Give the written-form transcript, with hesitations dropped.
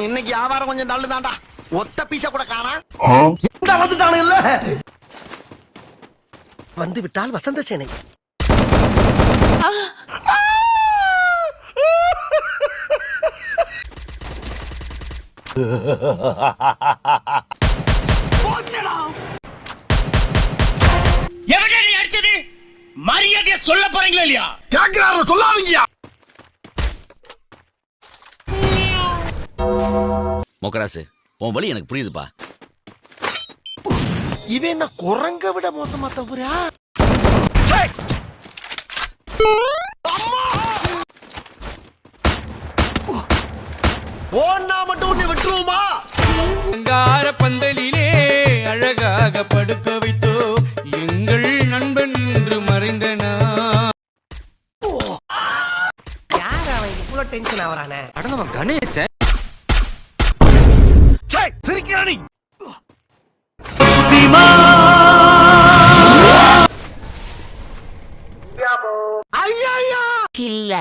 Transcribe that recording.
இன்னைக்கு வியாபாரம் கொஞ்சம் நல்ல தாண்டா. ஒத்த பீச கூட காணா. வந்துட்டானு இல்ல வந்து விட்டால் வசந்த சேனை. அடிச்சது மரியாதைய சொல்ல போறீங்களா இல்லையா? கேக்குறாரு சொல்லாதீங்க. மொக்கராசு உன் வழி எனக்கு புரியுதுப்பா. இவன் என்ன குரங்க விட மோசமா தவறா? ஓன்னா மட்டும் உன்னை விட்டுருவோமா? அங்கார பந்தலிலே அழகாக படுக்க வைத்தோ எங்கள் நண்பன் இன்று மறைந்தனா. யார் அவன் இவ்வளவு டென்ஷன் ஆவறானே? அடனவன் கணேசன் சிரிக்கிறானி. ஐயா கில்ல